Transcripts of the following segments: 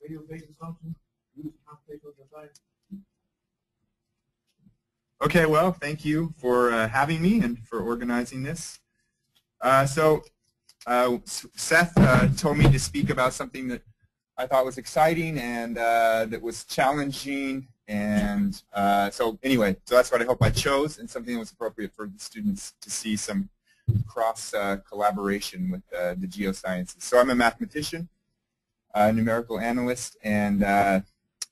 radial basis function used computational design. Okay, well, thank you for having me and for organizing this. Seth told me to speak about something that I thought was exciting and that was challenging, and so that's what I hope I chose, and something that was appropriate for the students to see some cross collaboration with the geosciences. So I'm a mathematician, numerical analyst, and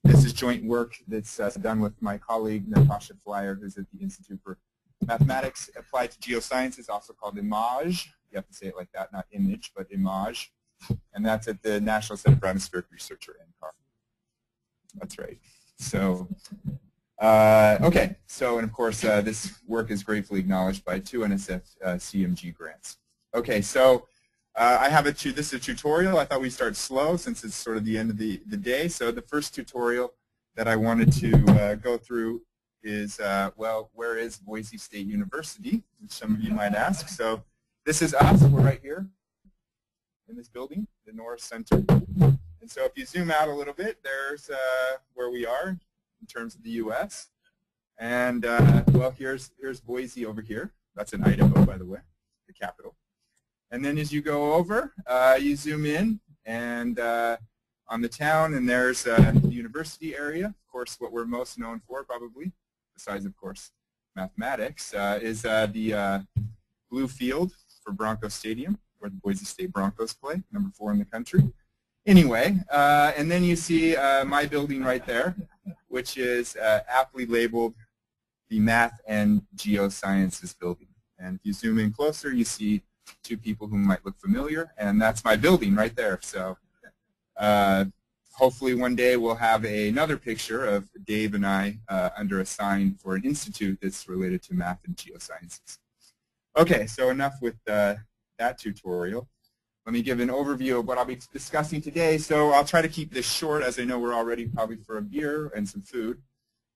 this is joint work that's done with my colleague Natasha Flyer, who's at the Institute for Mathematics Applied to Geosciences, also called IMAGE. You have to say it like that, not image, but IMAGE. And that's at the National Center for Atmospheric Research, or NCAR. That's right. So, okay. So, and of course, this work is gratefully acknowledged by 2 NSF CMG grants. Okay, so I have this is a tutorial. I thought we'd start slow since it's sort of the end of the day. So the first tutorial that I wanted to go through is, well, where is Boise State University, which some of you might ask. So this is us. We're right here in this building, the Norris Center. And so if you zoom out a little bit, there's where we are in terms of the U.S. And, well, here's Boise over here. That's in Idaho, by the way, the capital. And then as you go over, you zoom in and on the town, and there's the university area. Of course, what we're most known for, probably, besides, of course, mathematics, is the blue field for Bronco Stadium, where the Boise State Broncos play, number 4 in the country. Anyway, and then you see my building right there, which is aptly labeled the Math and Geosciences building. And if you zoom in closer, you see 2 people who might look familiar, and that's my building right there. So hopefully one day we'll have another picture of Dave and I under a sign for an institute that's related to math and geosciences. Okay, so enough with that tutorial. Let me give an overview of what I'll be discussing today. So I'll try to keep this short, as I know we're all ready probably for a beer and some food.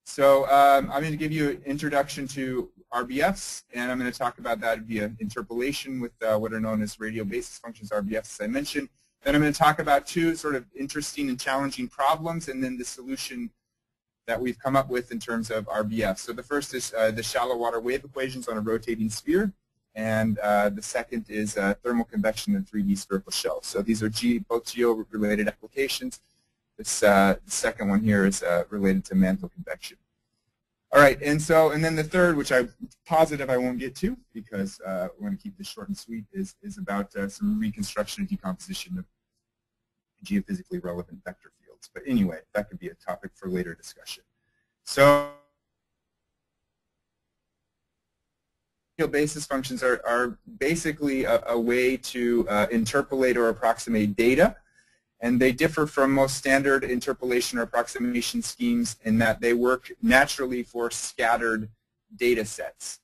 So I'm going to give you an introduction to RBFs, and I'm going to talk about that via interpolation with what are known as radial basis functions, RBFs, as I mentioned. Then I'm going to talk about 2 sort of interesting and challenging problems, and then the solution that we've come up with in terms of RBFs. So the first is the shallow water wave equations on a rotating sphere, and the second is thermal convection in 3D spherical shells. So these are both geo-related applications. This the second one here is related to mantle convection. All right, and then the third, which I'm positive I won't get to because we're going to keep this short and sweet, is about some reconstruction and decomposition of geophysically relevant vector fields. But anyway, that could be a topic for later discussion. So radial basis functions are basically a way to interpolate or approximate data. And they differ from most standard interpolation or approximation schemes in that they work naturally for scattered data sets.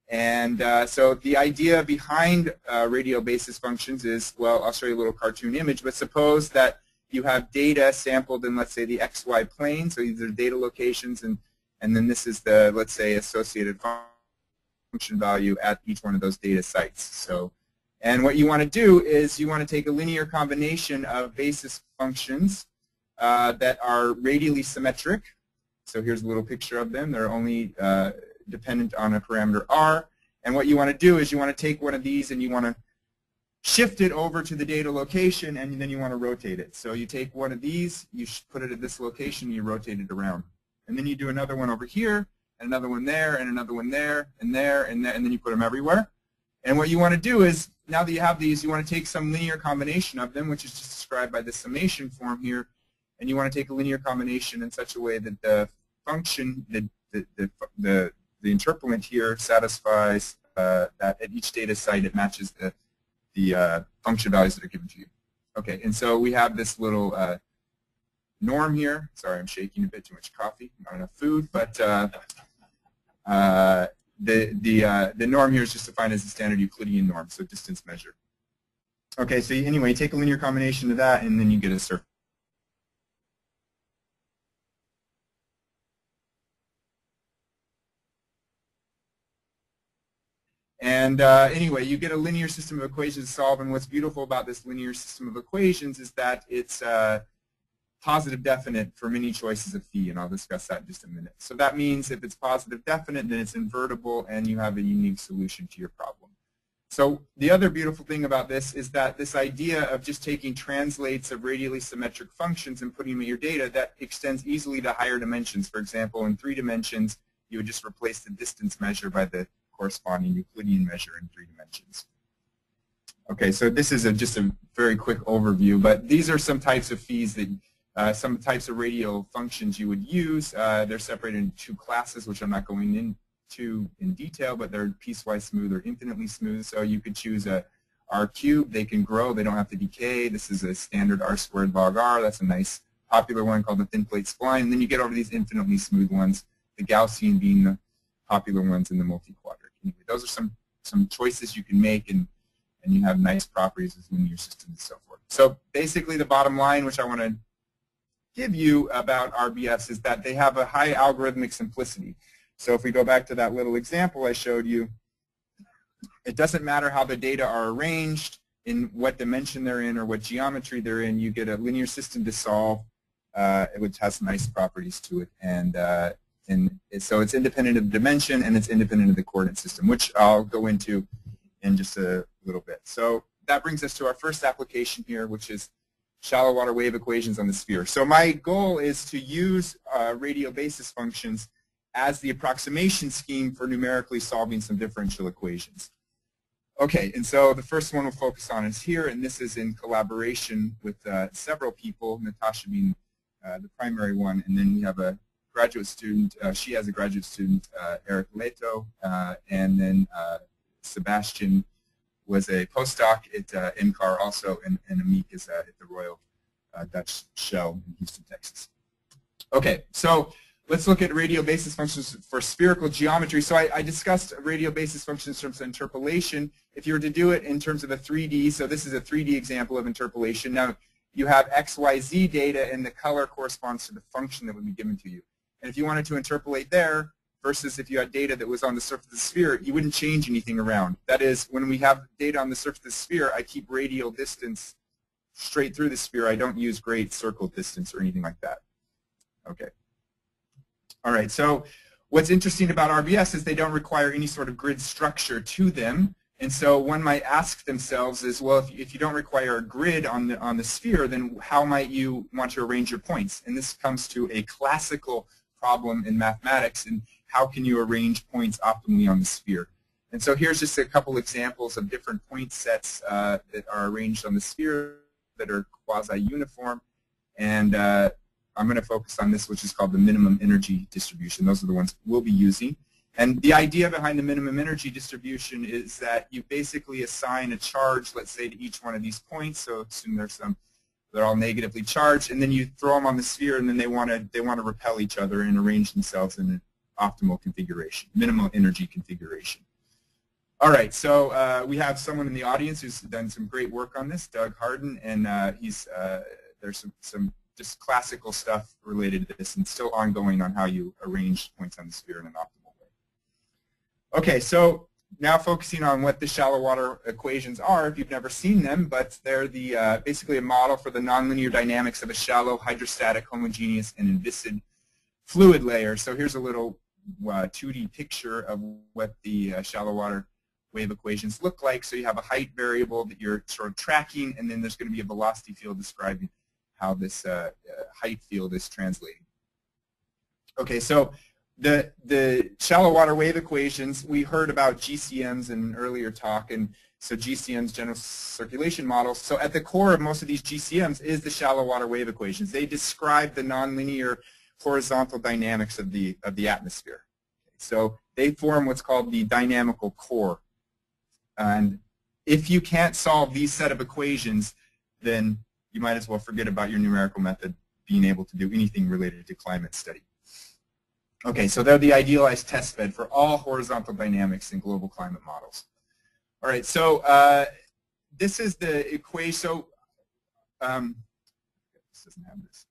And so the idea behind radial basis functions is, well, I'll show you a little cartoon image, but suppose that you have data sampled in, let's say, the XY plane. So these are data locations, and then this is the, let's say, associated function value at each one of those data sites. So, and what you want to do is you want to take a linear combination of basis functions that are radially symmetric. So here's a little picture of them. They're only dependent on a parameter r. And what you want to do is you want to take one of these and you want to shift it over to the data location, and then you want to rotate it. So you take one of these, you put it at this location, and you rotate it around. And then you do another one over here, and another one there, and another one there, and there, and there, and then you put them everywhere. And what you want to do is, now that you have these, you want to take some linear combination of them, which is just described by the summation form here, and you want to take a linear combination in such a way that the function, the interpolant here satisfies that at each data site it matches the function values that are given to you. Okay, and so we have this little norm here. Sorry, I'm shaking a bit, too much coffee, not enough food, but the norm here is just defined as the standard Euclidean norm, so distance measure. Okay, so anyway, you take a linear combination of that, and then you get a surface. And And anyway, you get a linear system of equations to solve, and what's beautiful about this linear system of equations is that it's positive definite for many choices of phi, and I'll discuss that in just a minute. So that means if it's positive definite, then it's invertible, and you have a unique solution to your problem. So the other beautiful thing about this is that this idea of just taking translates of radially symmetric functions and putting them in your data, that extends easily to higher dimensions. For example, in 3 dimensions, you would just replace the distance measure by the corresponding Euclidean measure in 3 dimensions. Okay, so this is just a very quick overview, but these are some types of phis that some types of radial functions you would use. They're separated into 2 classes, which I'm not going into in detail, but they're piecewise smooth or infinitely smooth. So you could choose a r cubed. They can grow. They don't have to decay. This is a standard r squared log r. That's a nice popular one called the thin plate spline. And then you get over these infinitely smooth ones, the Gaussian being the popular ones in the multi-quadrant. Anyway, those are some choices you can make, and you have nice properties as linear systems and so forth. So basically the bottom line, which I want to give you about RBS, is that they have a high algorithmic simplicity. So if we go back to that little example I showed you, it doesn't matter how the data are arranged, in what dimension they're in or what geometry they're in, you get a linear system to solve, which has nice properties to it. And so it's independent of dimension, and it's independent of the coordinate system, which I'll go into in just a little bit. So that brings us to our first application here, which is shallow water wave equations on the sphere. So my goal is to use radial basis functions as the approximation scheme for numerically solving some differential equations. Okay, and so the first one we'll focus on is here, and this is in collaboration with several people, Natasha being the primary one, and then we have a graduate student, she has a graduate student, Eric Leto, and then Sebastian was a postdoc at NCAR also, and Amit is at the Royal Dutch Shell in Houston, Texas. Okay, so let's look at radial basis functions for spherical geometry. So I discussed radial basis functions in terms of interpolation. If you were to do it in terms of a 3D, so this is a 3D example of interpolation. Now, you have X, Y, Z data, and the color corresponds to the function that would be given to you. And if you wanted to interpolate there, versus if you had data that was on the surface of the sphere, you wouldn't change anything around. That is, when we have data on the surface of the sphere, I keep radial distance straight through the sphere. I don't use great circle distance or anything like that. Okay. All right, so what's interesting about RBS is they don't require any sort of grid structure to them. And so one might ask themselves is, well, if you don't require a grid on the sphere, then how might you want to arrange your points? And this comes to a classical problem in mathematics, and how can you arrange points optimally on the sphere? And so here's just a couple examples of different point sets that are arranged on the sphere that are quasi-uniform. And I'm going to focus on this, which is called the minimum energy distribution. Those are the ones we'll be using. And the idea behind the minimum energy distribution is that you basically assign a charge, let's say, to each one of these points. So assume they're all negatively charged, and then you throw them on the sphere, and then they want to repel each other and arrange themselves in an optimal configuration, minimal energy configuration. All right, so we have someone in the audience who's done some great work on this, Doug Harden, and there's some just classical stuff related to this, and still ongoing on how you arrange points on the sphere in an optimal way. Okay, so now focusing on what the shallow water equations are, if you've never seen them, but they're the basically a model for the nonlinear dynamics of a shallow, hydrostatic, homogeneous, and inviscid fluid layer. So here's a little 2D picture of what the shallow water wave equations look like. So you have a height variable that you're sort of tracking, and then there's going to be a velocity field describing how this height field is translating. Okay, so the shallow water wave equations, we heard about GCMs in an earlier talk, and so GCMs, general circulation models. So at the core of most of these GCMs is the shallow water wave equations. They describe the nonlinear horizontal dynamics of the atmosphere. So they form what's called the dynamical core. And if you can't solve these set of equations, then you might as well forget about your numerical method being able to do anything related to climate study. Okay, so they're the idealized test bed for all horizontal dynamics in global climate models. All right, so this is the equation. So this doesn't have this.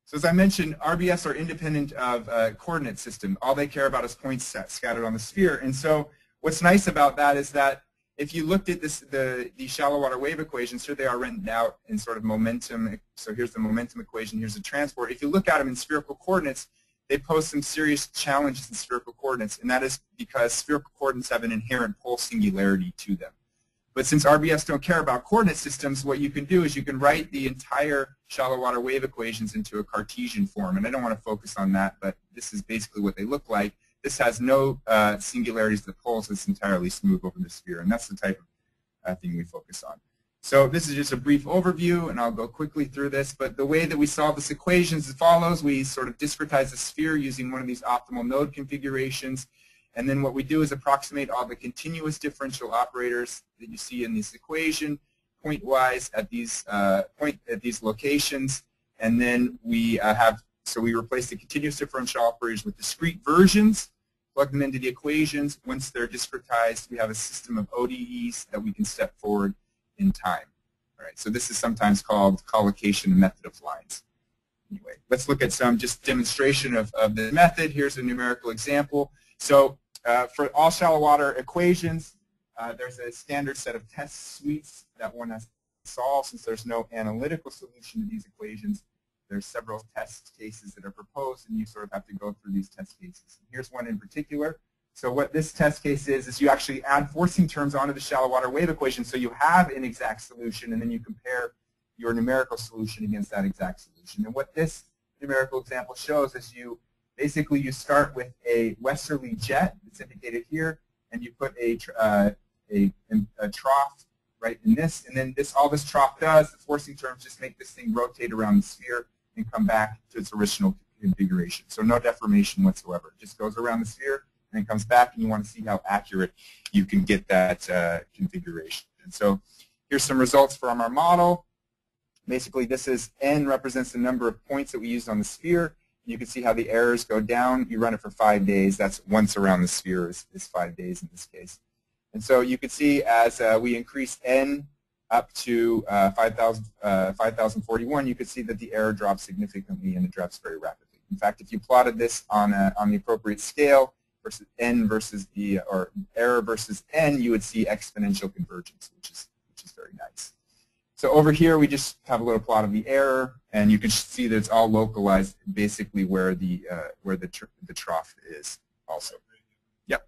So as I mentioned, RBS are independent of a coordinate system. All they care about is points scattered on the sphere. And so what's nice about that is that if you looked at the shallow water wave equations, here they are written out in sort of momentum. So here's the momentum equation, here's the transport. If you look at them in spherical coordinates, they pose some serious challenges in spherical coordinates, and that is because spherical coordinates have an inherent pole singularity to them. But since RBFs don't care about coordinate systems, what you can do is you can write the entire shallow water wave equations into a Cartesian form. And I don't want to focus on that, but this is basically what they look like. This has no singularities to the poles. It's entirely smooth over the sphere, and that's the type of thing we focus on. So this is just a brief overview, and I'll go quickly through this. But the way that we solve this equation is as follows. We sort of discretize the sphere using one of these optimal node configurations. And then what we do is approximate all the continuous differential operators that you see in this equation point-wise at these locations. And then we we replace the continuous differential operators with discrete versions, plug them into the equations. Once they're discretized, we have a system of ODEs that we can step forward in time. All right, so this is sometimes called collocation method of lines. Anyway, let's look at some just demonstration of the method. Here's a numerical example. So for all shallow water equations, there's a standard set of test suites that one has to solve. Since there's no analytical solution to these equations, there's several test cases that are proposed, and you sort of have to go through these test cases. Here's one in particular. So what this test case is you actually add forcing terms onto the shallow water wave equation, so you have an exact solution, and then you compare your numerical solution against that exact solution. And what this numerical example shows is basically you start with a westerly jet that's indicated here, and you put a trough right in this, and then all this trough does, the forcing terms just make this thing rotate around the sphere and come back to its original configuration. So no deformation whatsoever. It just goes around the sphere and then comes back, and you want to see how accurate you can get that configuration. And so here's some results from our model. Basically, this is n represents the number of points that we used on the sphere. You can see how the errors go down. You run it for 5 days. That's once around the sphere is 5 days in this case. And so you can see as we increase n up to 5,041, you can see that the error drops significantly, and it drops very rapidly. In fact, if you plotted this on the appropriate scale versus n versus or error versus n, you would see exponential convergence, which is very nice. So over here, we just have a little plot of the error, and you can see that it's all localized basically where the trough is also. Yep.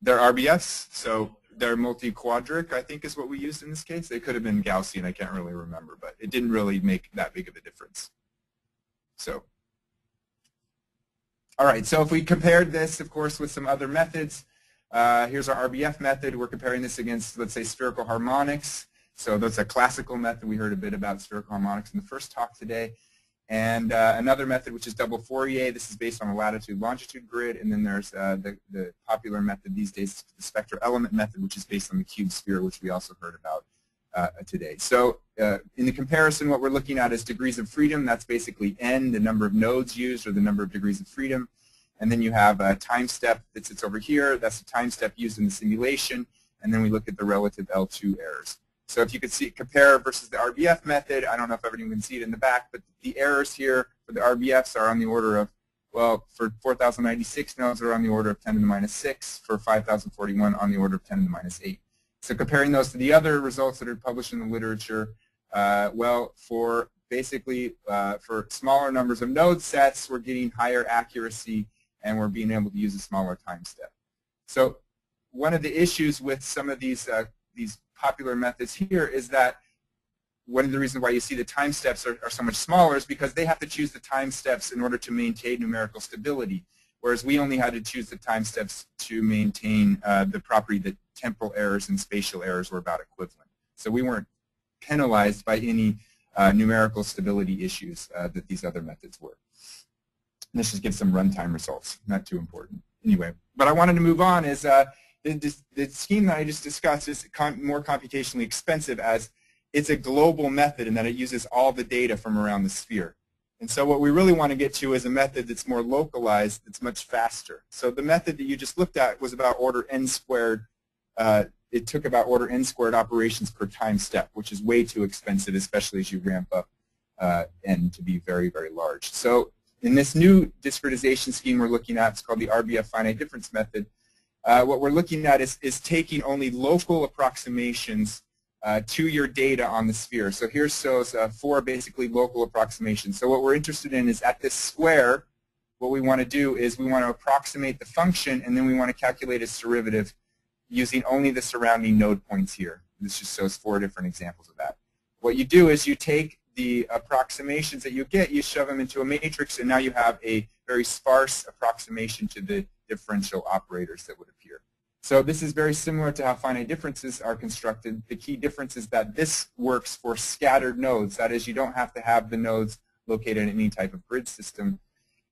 They're RBFs, so they're multi-quadric, I think is what we used in this case. They could have been Gaussian, I can't really remember, but it didn't really make that big of a difference. So, all right, so if we compared this, of course, with some other methods, here's our RBF method. We're comparing this against, let's say, spherical harmonics. So that's a classical method. We heard a bit about spherical harmonics in the first talk today. And another method, which is double Fourier. This is based on a latitude-longitude grid. And then there's the popular method these days, the spectral element method, which is based on the cube sphere, which we also heard about today. So in the comparison, what we're looking at is degrees of freedom. That's basically n, the number of nodes used, or the number of degrees of freedom. And then you have a time step that sits over here. That's the time step used in the simulation. And then we look at the relative L2 errors. So if you could see compare versus the RBF method, I don't know if everyone can see it in the back, but the errors here for the RBFs are on the order of, well, for 4,096 nodes are on the order of 10 to the minus 6. For 5,041 on the order of 10 to the minus 8. So comparing those to the other results that are published in the literature, well, for basically for smaller numbers of node sets, we're getting higher accuracy, and we're being able to use a smaller time step. So one of the issues with some of these popular methods here is that one of the reasons why you see the time steps are so much smaller is because they have to choose the time steps in order to maintain numerical stability, whereas we only had to choose the time steps to maintain the property that temporal errors and spatial errors were about equivalent. So we weren't penalized by any numerical stability issues that these other methods were. And this just gives some runtime results, not too important. Anyway, but I wanted to move on is the scheme that I just discussed is more computationally expensive as it's a global method in that it uses all the data from around the sphere. And so what we really want to get to is a method that's more localized, that's much faster. So the method that you just looked at was about order n squared. It took about order n squared operations per time step, which is way too expensive, especially as you ramp up n to be very, very large. So in this new discretization scheme we're looking at, it's called the RBF finite-difference method. What we're looking at is taking only local approximations to your data on the sphere. So here shows 4 basically local approximations. So what we're interested in is at this square, what we want to do is we want to approximate the function, and then we want to calculate its derivative using only the surrounding node points here. This just shows 4 different examples of that. What you do is you take the approximations that you get, you shove them into a matrix, and now you have a very sparse approximation to the differential operators that would appear. So this is very similar to how finite differences are constructed. The key difference is that this works for scattered nodes. That is, you don't have to have the nodes located in any type of grid system,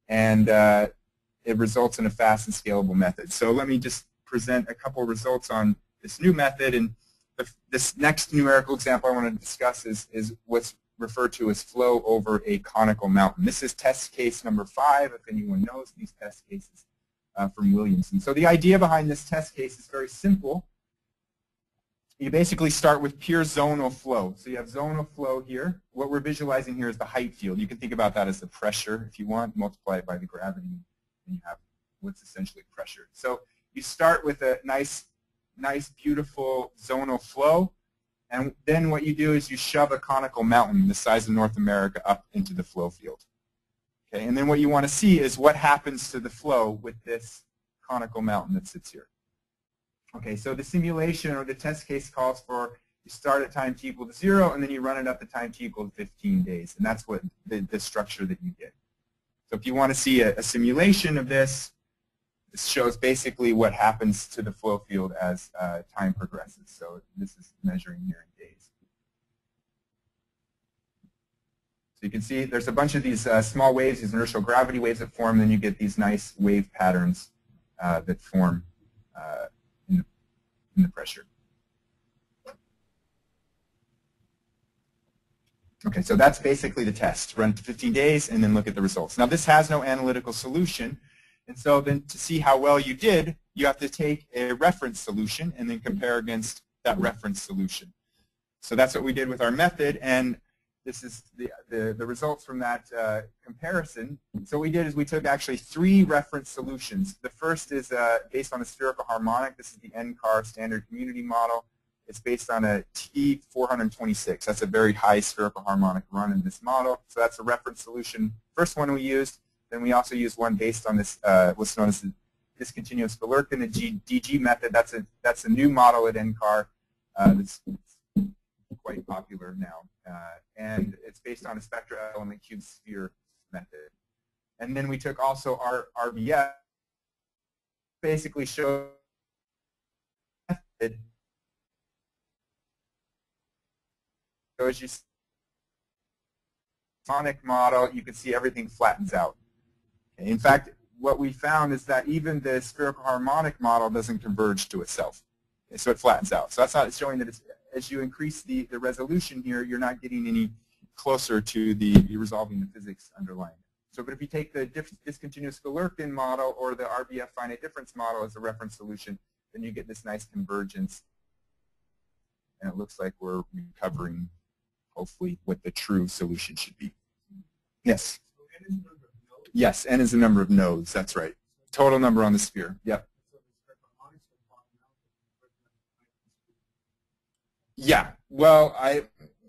and it results in a fast and scalable method. So let me just present a couple results on this new method, and this next numerical example I want to discuss is what's referred to as flow over a conical mountain. This is test case number 5, if anyone knows these test cases from Williamson. So the idea behind this test case is very simple. You basically start with pure zonal flow. So you have zonal flow here. What we're visualizing here is the height field. You can think about that as the pressure if you want, multiply it by the gravity, and you have what's essentially pressure. So you start with a nice, beautiful zonal flow. And then what you do is you shove a conical mountain the size of North America up into the flow field. Okay, and then what you want to see is what happens to the flow with this conical mountain that sits here. Okay, so the simulation or the test case calls for you start at time t equal to 0, and then you run it up to time t equal to 15 days. And that's what the structure that you get. So if you want to see a simulation of this, this shows basically what happens to the flow field as time progresses. So this is measuring here in days. So you can see there's a bunch of these small waves, these inertial gravity waves that form, and then you get these nice wave patterns that form in the pressure. Okay, so that's basically the test. Run for 15 days and then look at the results. Now this has no analytical solution. And so then to see how well you did, you have to take a reference solution and then compare against that reference solution. So that's what we did with our method, and this is the results from that comparison. So what we did is we took actually 3 reference solutions. The first is based on a spherical harmonic. This is the NCAR standard community model. It's based on a T426. That's a very high spherical harmonic run in this model. So that's a reference solution. First one we used. Then we also use one based on this what's known as the discontinuous Galerkin, the DG method. That's a new model at NCAR that's quite popular now, and it's based on a spectral element cube sphere method. And then we took also our RBF, basically showed method. So as you see, sonic model, you can see everything flattens out. In fact, what we found is that even the spherical harmonic model doesn't converge to itself. Okay, so it flattens out. So that's not showing that it's, as you increase the resolution here, you're not getting any closer to resolving the physics underlying it. So but if you take the discontinuous Galerkin model or the RBF finite difference model as a reference solution, then you get this nice convergence. And it looks like we're recovering, hopefully, what the true solution should be. Yes? Yes, n is the number of nodes. That's right. Total number on the sphere. Yep. Yeah. Well,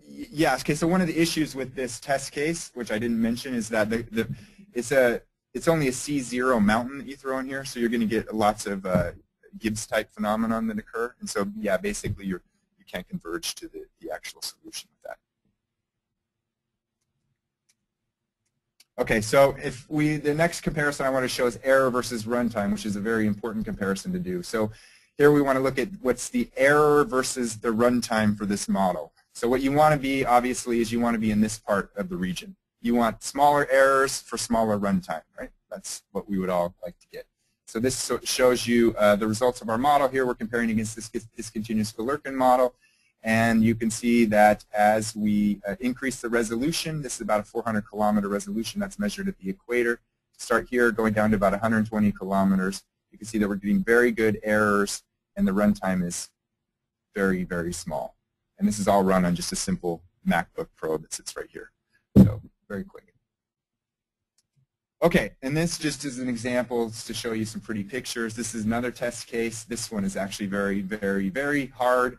yes. Okay. So one of the issues with this test case, which I didn't mention, is that it's only a C0 mountain that you throw in here, so you're going to get lots of Gibbs type phenomenon that occur, and so yeah, basically you can't converge to the actual solution with that. Okay, so the next comparison I want to show is error versus runtime, which is a very important comparison to do. So here we want to look at what's the error versus the runtime for this model. So what you want to be, obviously, is you want to be in this part of the region. You want smaller errors for smaller runtime, right? That's what we would all like to get. So this shows you the results of our model here. We're comparing against this discontinuous Galerkin model. And you can see that as we increase the resolution, this is about a 400-kilometer resolution that's measured at the equator. Start here, going down to about 120 kilometers. You can see that we're getting very good errors, and the runtime is very, very small. And this is all run on just a simple MacBook Pro that sits right here. So very quick. Okay, and this just is an example to show you some pretty pictures. This is another test case. This one is actually very, very, very hard,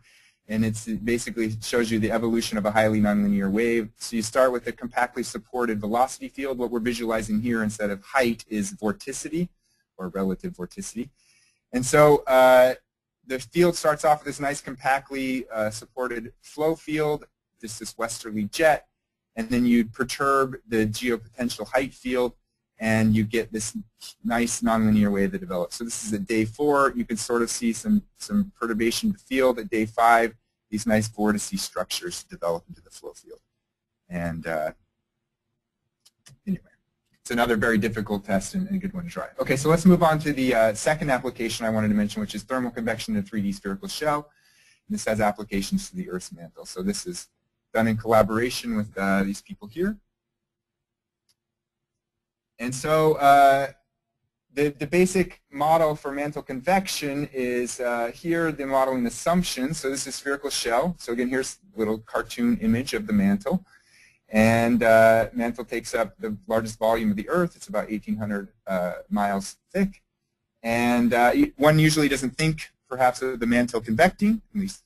and it basically shows you the evolution of a highly nonlinear wave. So you start with a compactly supported velocity field. What we're visualizing here instead of height is vorticity, or relative vorticity. And so the field starts off with this nice compactly supported flow field, just this westerly jet, and then you perturb the geopotential height field, and you get this nice nonlinear wave that develops. So this is at day 4. You can sort of see some perturbation of the field. At day 5, these nice vortice structures develop into the flow field. And anyway, it's another very difficult test and a good one to try. Okay, so let's move on to the second application I wanted to mention, which is thermal convection in a 3D spherical shell. And this has applications to the Earth's mantle. So this is done in collaboration with these people here. And so the basic model for mantle convection is here, the modeling assumption. So this is a spherical shell. So again, here's a little cartoon image of the mantle. And mantle takes up the largest volume of the Earth. It's about 1,800 miles thick. And one usually doesn't think, perhaps, of the mantle convecting, at least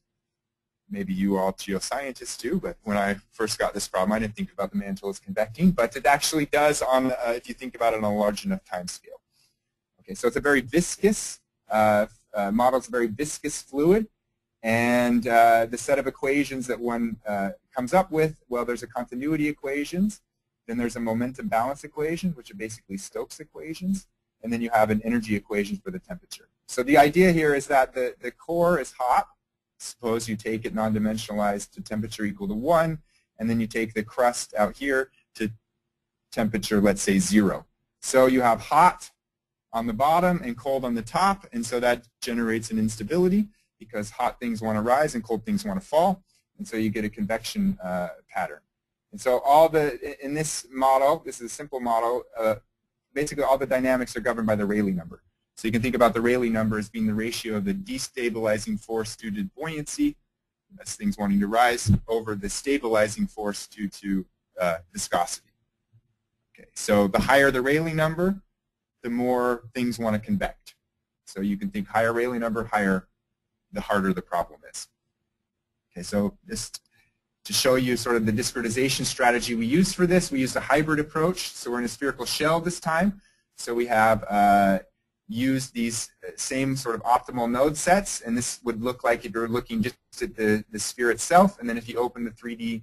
maybe you all geoscientists do, but when I first got this problem, I didn't think about the mantle as convecting, but it actually does on, if you think about it on a large enough time scale. Okay, so it's a very viscous, models a very viscous fluid, and the set of equations that one comes up with, well, there's a continuity equations, then there's a momentum balance equation, which are basically Stokes equations, and then you have an energy equation for the temperature. So the idea here is that the core is hot. Suppose you take it non-dimensionalized to temperature equal to 1, and then you take the crust out here to temperature, let's say, 0. So you have hot on the bottom and cold on the top, and so that generates an instability because hot things want to rise and cold things want to fall, and so you get a convection pattern. And so in this model, this is a simple model, basically all the dynamics are governed by the Rayleigh number. So you can think about the Rayleigh number as being the ratio of the destabilizing force due to buoyancy, that's things wanting to rise, over the stabilizing force due to viscosity. Okay, so the higher the Rayleigh number, the more things want to convect. So you can think higher Rayleigh number, the harder the problem is. Okay, so just to show you sort of the discretization strategy we use for this, we use a hybrid approach. So we're in a spherical shell this time. So we have use these same sort of optimal node sets, and this would look like if you're looking just at the sphere itself, and then if you open the 3D,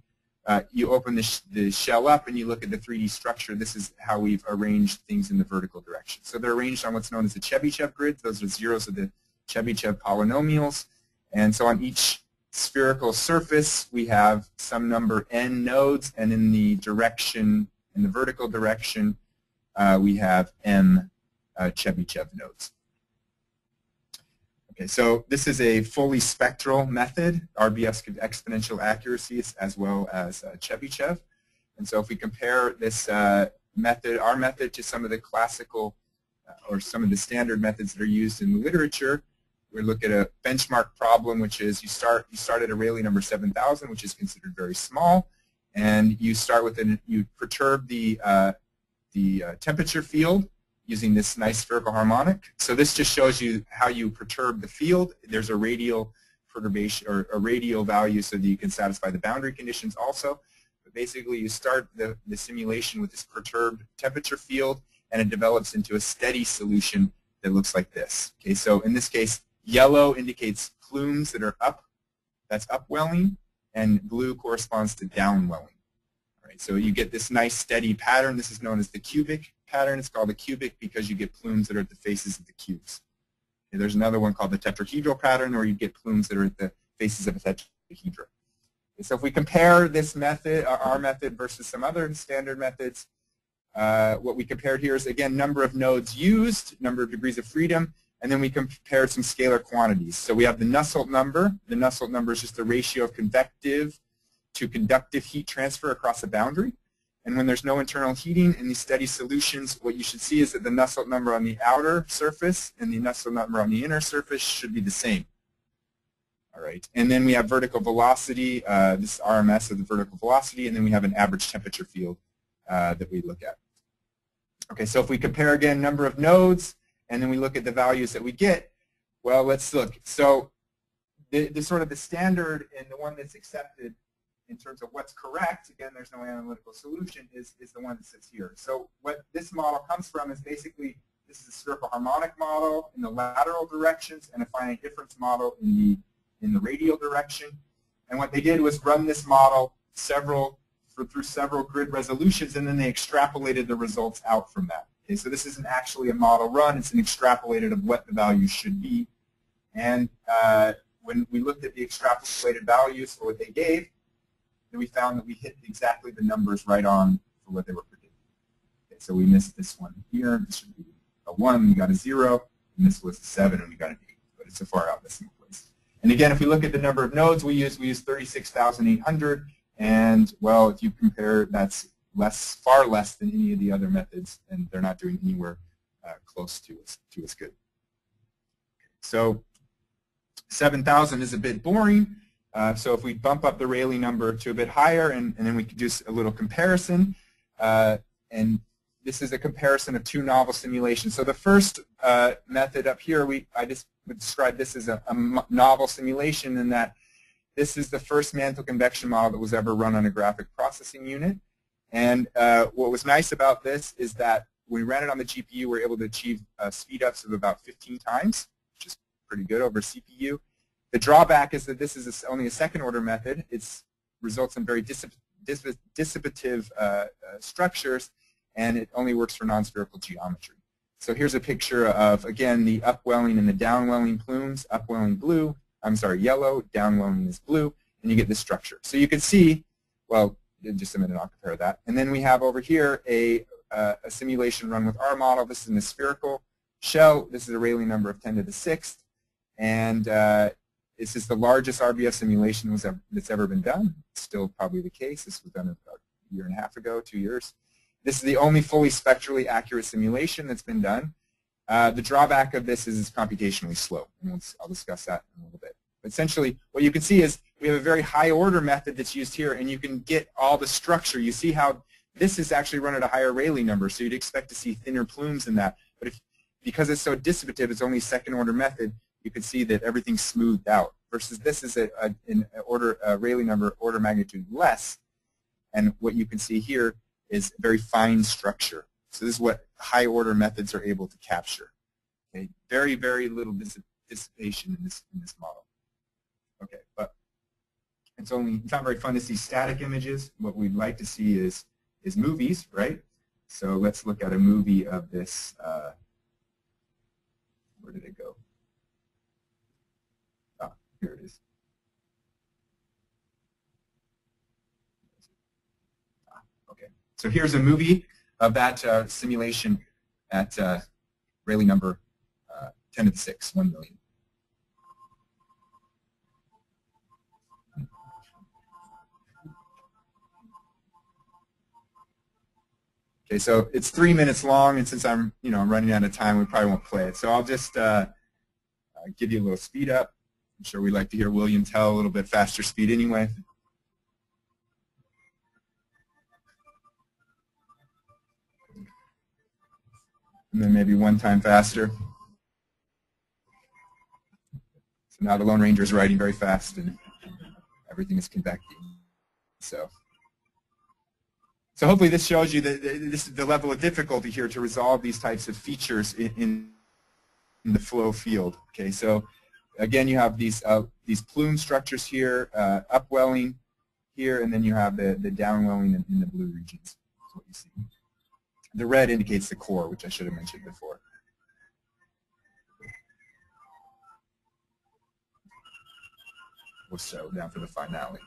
you open the shell up and you look at the 3D structure, this is how we've arranged things in the vertical direction. So they're arranged on what's known as the Chebyshev grid. Those are zeros of the Chebyshev polynomials, and so on each spherical surface we have some number n nodes, and in the direction, in the vertical direction, we have m Chebyshev nodes. Okay, so this is a fully spectral method, RBS exponential accuracies as well as Chebyshev. And so if we compare this method, our method, to some of the classical or some of the standard methods that are used in the literature, we look at a benchmark problem, which is you start at a Rayleigh number 7,000, which is considered very small, and you start with you perturb the temperature field using this nice spherical harmonic. So this just shows you how you perturb the field. There's a radial perturbation or a radial value so that you can satisfy the boundary conditions also. But basically you start the simulation with this perturbed temperature field, and it develops into a steady solution that looks like this. Okay, so in this case, yellow indicates plumes that are up, that's upwelling, and blue corresponds to downwelling. All right, so you get this nice steady pattern. This is known as the cubic pattern. It's called the cubic because you get plumes that are at the faces of the cubes. Okay, there's another one called the tetrahedral pattern, where you get plumes that are at the faces of a tetrahedra. Okay, so if we compare this method, our method, versus some other standard methods, what we compared here is, again, number of nodes used, number of degrees of freedom, and then we compared some scalar quantities. So we have the Nusselt number. The Nusselt number is just the ratio of convective to conductive heat transfer across a boundary. And when there's no internal heating in these steady solutions, what you should see is that the Nusselt number on the outer surface and the Nusselt number on the inner surface should be the same. All right. And then we have vertical velocity, this is RMS of the vertical velocity, and then we have an average temperature field that we look at. Okay, so if we compare again number of nodes, and then we look at the values that we get, well, let's look. So the sort of the standard and the one that's accepted in terms of what's correct, again, there's no analytical solution, is the one that sits here. So what this model comes from is basically, this is a spherical harmonic model in the lateral directions and a finite difference model in the radial direction. And what they did was run this model through several grid resolutions, and then they extrapolated the results out from that. Okay, so this isn't actually a model run, it's an extrapolated of what the values should be. And when we looked at the extrapolated values for what they gave, then we found that we hit exactly the numbers right on for what they were predicting. Okay, so we missed this one here. This should be a 1, we got a 0, and this was a 7, and we got an 8. But it's a far out decimal place. And again, if we look at the number of nodes we use 36,800. And, well, if you compare, that's far less than any of the other methods, and they're not doing anywhere close to as good. So 7,000 is a bit boring. So if we bump up the Rayleigh number to a bit higher, and then we could do a little comparison. And this is a comparison of two novel simulations. So the first method up here, I just would describe this as a novel simulation in that this is the first mantle convection model that was ever run on a graphic processing unit. And what was nice about this is that when we ran it on the GPU, we were able to achieve speed-ups of about 15 times, which is pretty good over CPU. The drawback is that this is only a second-order method. It results in very dissipative structures, and it only works for non-spherical geometry. So here's a picture of, again, the upwelling and the downwelling plumes. Upwelling blue, I'm sorry, yellow, downwelling is blue, and you get this structure. So you can see, well, in just a minute I'll compare that. And then we have over here a simulation run with our model. This is in a spherical shell. This is a Rayleigh number of 10 to the 6th. And this is the largest RBF simulation that's ever been done. It's still probably the case. This was done about a year and a half ago, 2 years. This is the only fully spectrally accurate simulation that's been done. The drawback of this is it's computationally slow, and I'll discuss that in a little bit. But essentially, what you can see is we have a very high-order method that's used here, and you can get all the structure. You see how this is actually run at a higher Rayleigh number, so you'd expect to see thinner plumes in that. But because it's so dissipative, it's only a second-order method, you can see that everything's smoothed out. Versus this is a Rayleigh number order magnitude less, and what you can see here is very fine structure. So this is what high-order methods are able to capture. Okay, very, very little dissipation in this model. Okay, but it's not very fun to see static images. What we'd like to see is movies, right? So let's look at a movie of this. Where did it go? Ah, here it is. Okay, so here's a movie of that simulation at Rayleigh number 10 to the 6, 1 million. Okay, so it's 3 minutes long, and since I'm running out of time, we probably won't play it. So I'll just give you a little speed up. I'm sure we like to hear William tell a little bit faster speed anyway. And then maybe 1 time faster. So now the Lone Ranger is riding very fast, and everything is convecting. So hopefully this shows you the level of difficulty here to resolve these types of features in the flow field. Okay, so again, you have these plume structures here, upwelling here, and then you have the downwelling in the blue regions. That's what you see. The red indicates the core, which I should have mentioned before. We'll settle down for the finale.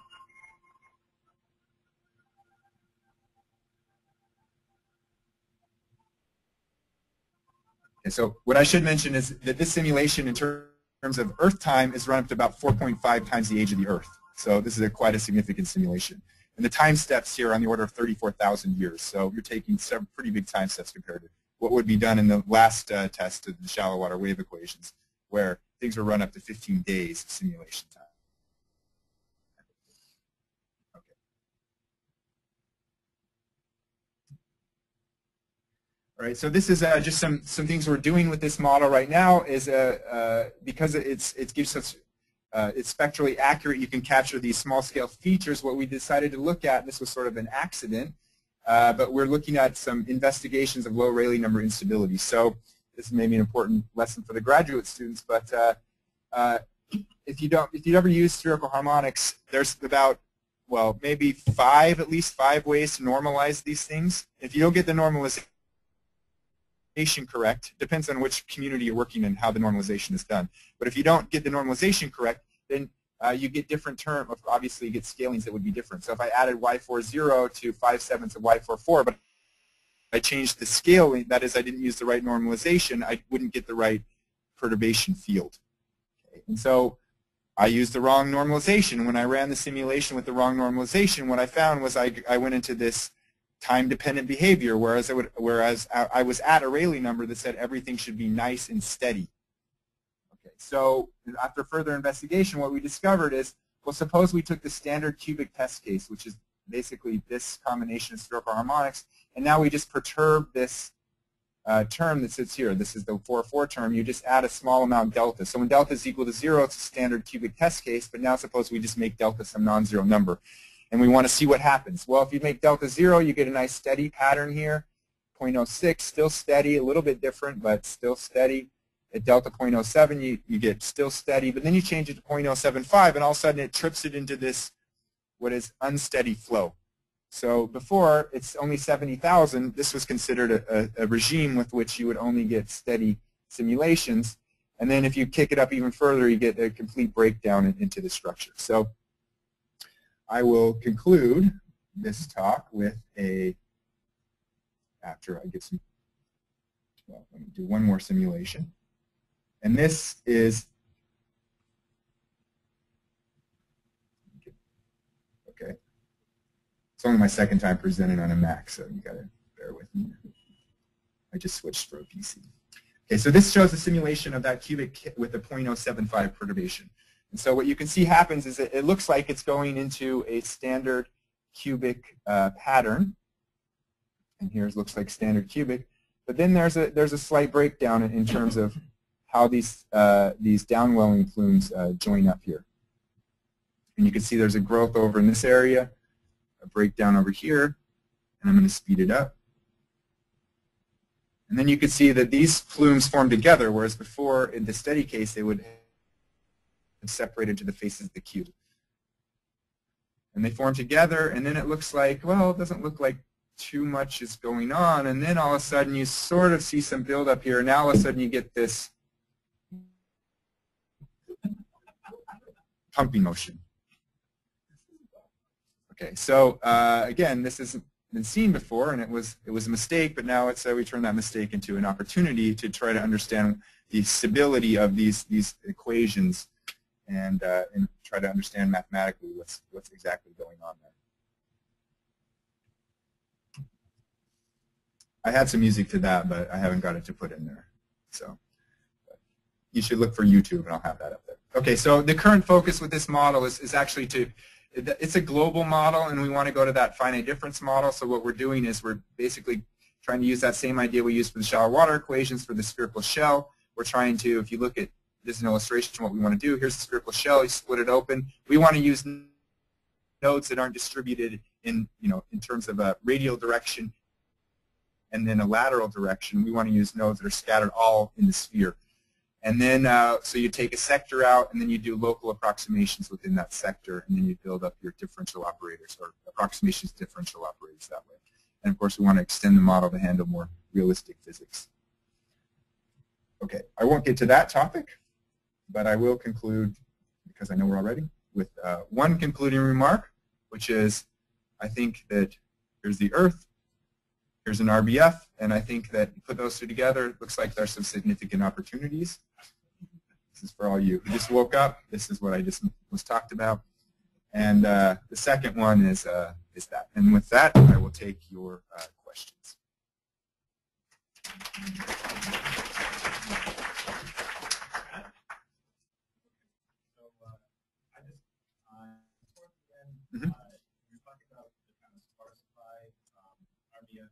Okay, so what I should mention is that this simulation in terms of Earth time is run up to about 4.5 times the age of the Earth. So this is quite a significant simulation. And the time steps here are on the order of 34,000 years. So you're taking some pretty big time steps compared to what would be done in the last test of the shallow water wave equations, where things were run up to 15 days of simulation time. All right, so this is just some things we're doing with this model right now. Is because it gives us it's spectrally accurate. You can capture these small scale features. What we decided to look at, this was sort of an accident, but we're looking at some investigations of low Rayleigh number instability. So this is maybe an important lesson for the graduate students. But if you ever use spherical harmonics, there's about, well, maybe at least five ways to normalize these things. If you don't get the normalization correct, depends on which community you're working in, how the normalization is done. But if you don't get the normalization correct, then you get different terms. Obviously, you get scalings that would be different. So if I added y40 to 5/7 of y44, but I changed the scaling, that is, I didn't use the right normalization, I wouldn't get the right perturbation field. Okay. And so I used the wrong normalization. When I ran the simulation with the wrong normalization, what I found was I went into this time-dependent behavior, whereas I was at a Rayleigh number that said everything should be nice and steady. Okay, so after further investigation, what we discovered is, well, suppose we took the standard cubic test case, which is basically this combination of spherical harmonics, and now we just perturb this term that sits here. This is the 4-4 term. You just add a small amount delta. So when delta is equal to 0, it's a standard cubic test case, but now suppose we just make delta some non-zero number. And we want to see what happens. Well, if you make delta 0, you get a nice steady pattern here. 0.06, still steady, a little bit different, but still steady. At delta 0.07, you get still steady, but then you change it to 0.075, and all of a sudden it trips it into this, what is unsteady flow. So before, it's only 70,000. This was considered a regime with which you would only get steady simulations. And then if you kick it up even further, you get a complete breakdown into the structure. So I will conclude this talk with after I get some, well, let me do one more simulation. And this is, okay, it's only my second time presenting on a Mac, so you gotta bear with me. I just switched for a PC. Okay, so this shows a simulation of that cubic with a 0.075 perturbation. And so what you can see happens is it looks like it's going into a standard cubic pattern. And here it looks like standard cubic. But then there's a slight breakdown in terms of how these downwelling plumes join up here. And you can see there's a growth over in this area, a breakdown over here, and I'm going to speed it up. And then you can see that these plumes form together, whereas before, in the steady case, they would separated to the faces of the cube. And they form together, and then it looks like, well, it doesn't look like too much is going on, and then all of a sudden you sort of see some buildup here, and now all of a sudden you get this pumping motion. Okay, so again, this hasn't been seen before, and it was a mistake, but now it's we turn that mistake into an opportunity to try to understand the stability of these equations. And try to understand mathematically what's exactly going on there. I had some music to that, but I haven't got it to put in there. So you should look for YouTube, and I'll have that up there. Okay, so the current focus with this model is actually it's a global model, and we want to go to that finite difference model. So what we're doing is we're basically trying to use that same idea we used for the shallow water equations for the spherical shell. We're trying to, if you look at this is an illustration of what we want to do. Here's the spherical shell. You split it open. We want to use nodes that aren't distributed in terms of a radial direction and then a lateral direction. We want to use nodes that are scattered all in the sphere. And then so you take a sector out, and then you do local approximations within that sector, and then you build up your differential operators or approximations to differential operators that way. And of course, we want to extend the model to handle more realistic physics. Okay, I won't get to that topic, but I will conclude, because I know we're all ready, with one concluding remark, which is I think that here's the Earth, here's an RBF, and I think that you put those two together, it looks like there's some significant opportunities. This is for all you who just woke up. This is what I just was talked about. And the second one is that. And with that, I will take your questions. You talked about the kind of sparsified RBF.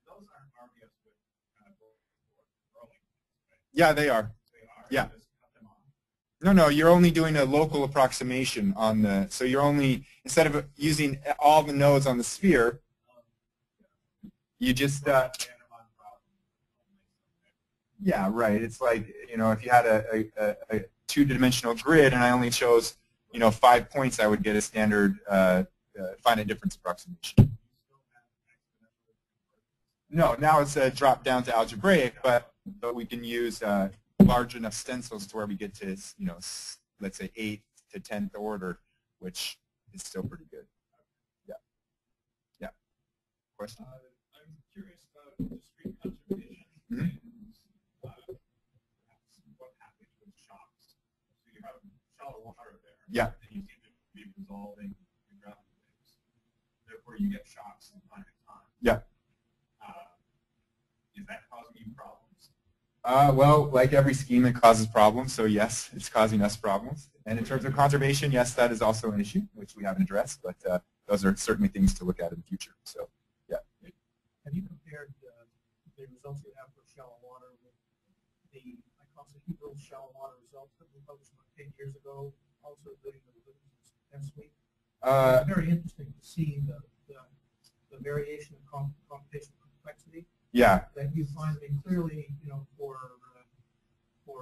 Those those aren't RBS with kind of growing. Yeah, they are. They are. Yeah. Just cut them off. No, you're only doing a local approximation on the, so you're only, instead of using all the nodes on the sphere, you just, yeah, right. It's like, you know, if you had a two-dimensional grid and I only chose, you know, 5 points, I would get a standard finite difference approximation. No, now it's dropped down to algebraic, but we can use large enough stencils to where we get to, you know, let's say 8th to 10th order, which is still pretty good. Yeah. Yeah. Question? I'm curious about discrete conservation Mm-hmm. and perhaps what happens with shocks. So you have shallow water there. Yeah. And you seem to be resolving the gravity waves. Therefore, you get shocks in finite time. Yeah. Is that causing you problems? Well, like every scheme, it causes problems, so yes, it's causing us problems. And in terms of conservation, yes, that is also an issue, which we haven't addressed, but those are certainly things to look at in the future. So, yeah. Have you compared the results you have for shallow water with the icosahedral shallow water results that we published about 10 years ago, also doing the test suite? It's very interesting to see the variation of computational complexity. Yeah. That you find clearly, you know, for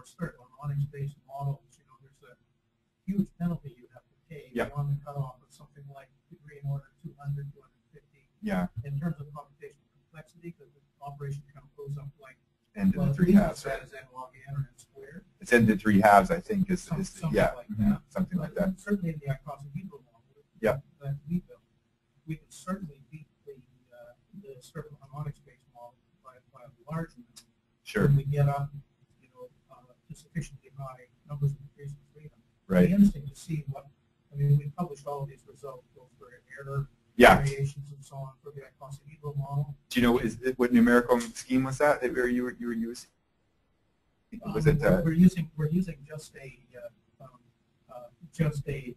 spectral harmonics-based models, you know, there's a huge penalty you have to pay beyond the cutoff of something like degree in order 200, 250. Yeah. In terms of computational complexity, because the operation kind of goes up like N to the 3 halves. That is n log n or n squared. It's N to 3 halves, I think, is Something yeah, like that. something like that. Certainly in the icosahedral model that we built, we can certainly beat the spectral harmonics-based model by a large amount. Sure. When we get up, you know, to sufficiently high numbers of degrees of freedom. Right. It's interesting to see what, I mean, we published all of these results, both for error variations and so on for the icosahedral model. Do you know what numerical scheme was that you were using? Was it? We're using just a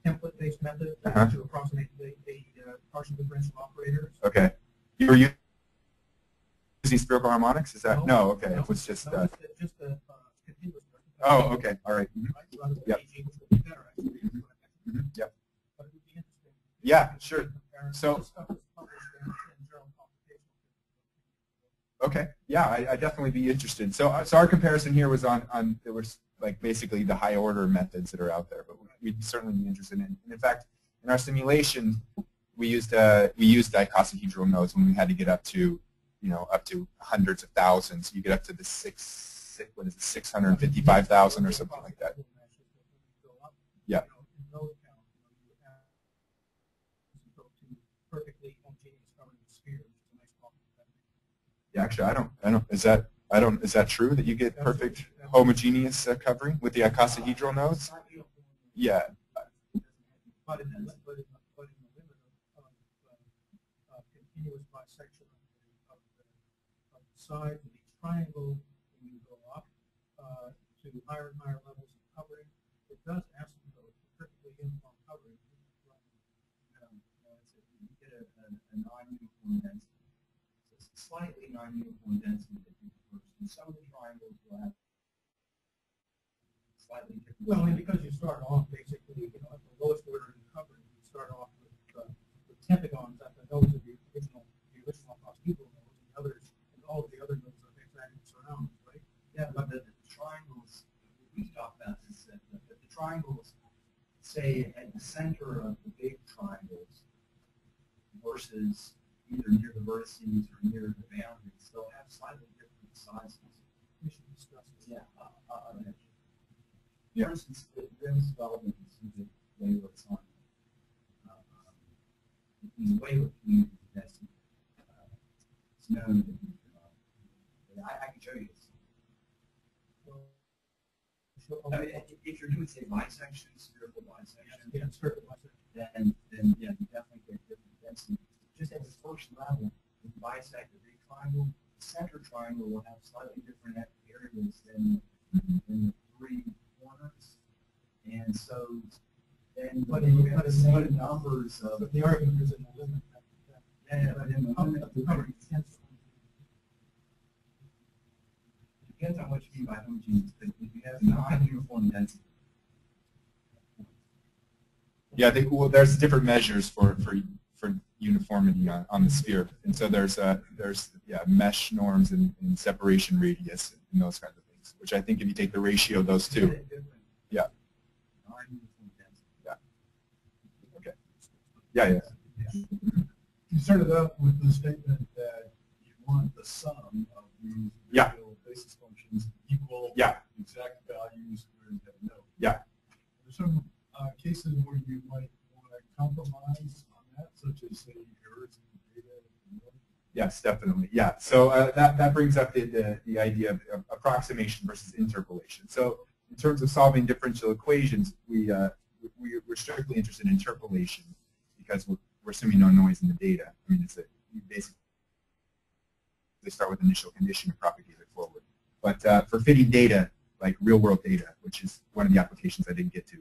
template-based method to approximate the partial differential operators. Okay. You were using spherical harmonics? Is that no? Okay. It was just. Just a continuous. Oh, okay. All right. Yep. Which would be better, actually. Yep. But it would be interesting. Yeah, sure. So. This stuff is published in Journal Computational. Okay. Yeah, I'd definitely be interested. So our comparison here was on there was like basically the high order methods that are out there, but we'd certainly be interested in. And in fact, in our simulation, we used icosahedral nodes when we had to get up to, you know, up to hundreds of thousands. You get up to the 655,000 or something like that. Yeah. Perfectly homogeneous covering the sphere, which is a nice problem. Yeah, actually, is that true that you get perfect homogeneous covering with the icosahedral nodes? Yeah. But in the limit of continuous bisection of the sides of each triangle, when you go up to higher and higher levels of covering, it does asymptote perfectly uniform covering. You get a non-uniform density. So it's a slightly non-uniform density that you first. And some of the triangles will have slightly different. Well, I mean, because you start off basically, you know, at the lowest order in covering, you start off with pentagons at the nodes of the original icosahedral nodes, and the others, and all of the other nodes are hexagonal surroundings, right? Yeah, but the triangles, we talked about this, that the triangles, say, at the center of the big triangles versus either near the vertices or near the boundaries, they'll have slightly different sizes. We should discuss this. Yeah. For instance, the Grimm's development is the wavelets on in the wavelet community that's it's known that I can show you this. I mean, if you're doing, say, bisections, spherical bisections, then yeah, you definitely get different density. Just at the first level, when you bisect a big triangle, the center triangle will have slightly different areas than the three corners. And so then you have the same numbers of... But the argument is in the limit. Yeah, but in the limit of the covering. Yeah, well, there's different measures for uniformity on the sphere, and so there's mesh norms and separation radius and those kinds of things. Which I think if you take the ratio of those two, yeah. Yeah. Okay. Yeah. You started out with the statement that you want the sum of these radial basis functions equal exact values where you have no. Yeah. There's some cases where you might want to compromise on that, such as say errors in the data. Yes, definitely. Yeah. So that brings up the idea of approximation versus interpolation. So in terms of solving differential equations, we're strictly interested in interpolation because we're assuming no noise in the data. I mean, you basically start with initial condition and propagate it forward. But for fitting data, like real-world data, which is one of the applications I didn't get to,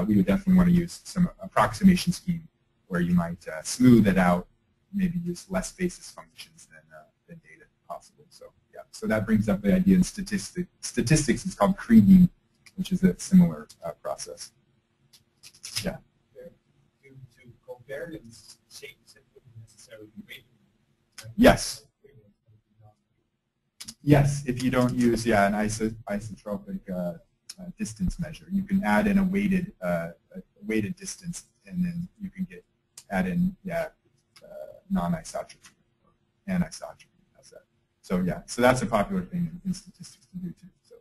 we would definitely want to use some approximation scheme where you might smooth it out, maybe use less basis functions than data possible. So yeah, so that brings up the idea in statistics. It's called kriging, which is a similar process. Yeah. To covariance shapes that wouldn't necessarily be weighted. Right? Yes. Yes, if you don't use an isotropic distance measure, you can add in a weighted distance, and then you can add in non-isotropy or anisotropy. How's that? So yeah, so that's a popular thing in statistics to do too. So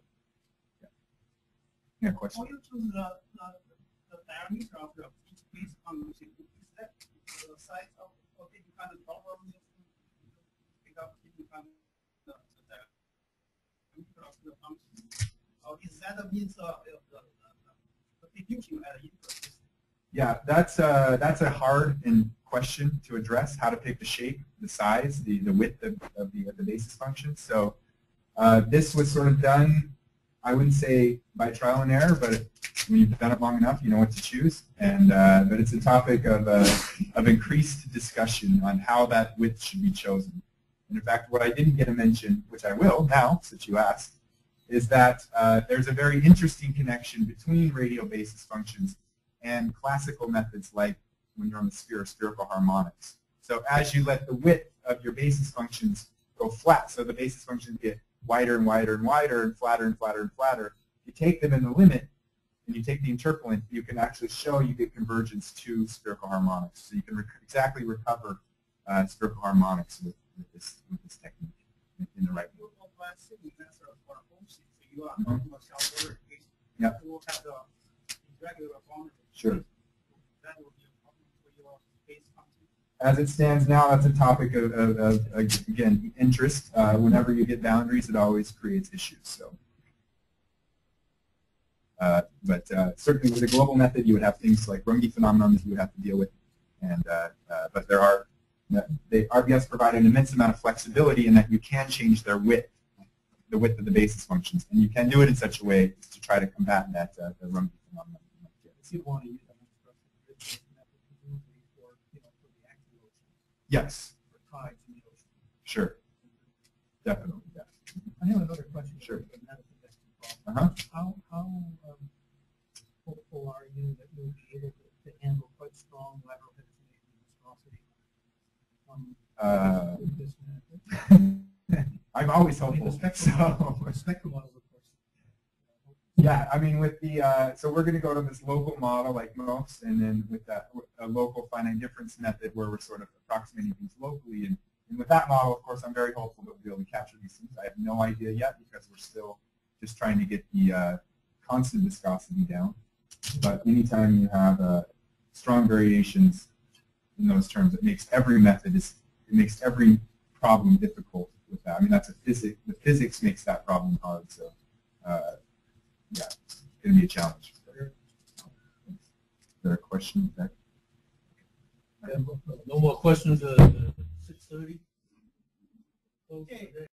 yeah, question. How you choose the diameter of each base function? Is that the size of the independent problem you pick up independent the diameter of the function? Or is that means the diffusion at input? Yeah, that's a hard question to address. How to pick the shape, the size, the width of the basis function. So this was sort of done, I wouldn't say by trial and error, but when you've done it long enough, you know what to choose. And but it's a topic of increased discussion on how that width should be chosen. And in fact, what I didn't get to mention, which I will now, since you asked, is that there's a very interesting connection between radial basis functions and classical methods like when you're on the sphere of spherical harmonics. So as you let the width of your basis functions go flat, so the basis functions get wider and wider and wider and flatter and flatter and flatter, you take them in the limit and you take the interpolant, you can actually show you get convergence to spherical harmonics. So you can recover spherical harmonics with this technique in the right way. Yeah. Sure. As it stands now, that's a topic of again, interest. Whenever you get boundaries, it always creates issues. So, but certainly with a global method, you would have things like Runge phenomenon that you would have to deal with, and but there are the RBS provide an immense amount of flexibility in that you can change their width, the width of the basis functions, and you can do it in such a way to try to combat that the Runge phenomenon. If you want to use an unstructured method for the active ocean. Yes. For tides in the ocean. Sure. Definitely. Yeah. I have another question. Sure. How hopeful are you that you'll be able to handle quite strong lateral heterogeneity and viscosity this method? I'm always hopeful. Spectral models, of course. Yeah, I mean, with the so we're going to go to this local model like most, and then with that a local finite difference method where we're sort of approximating things locally. And with that model, of course, I'm very hopeful that we'll be able to capture these things. I have no idea yet because we're still just trying to get the constant viscosity down. But anytime you have strong variations in those terms, it makes every every problem difficult with that. I mean, that's a physics. The physics makes that problem hard. So. Yeah, it's going to be a challenge. Is there a question back? No more questions at 6:30? Okay.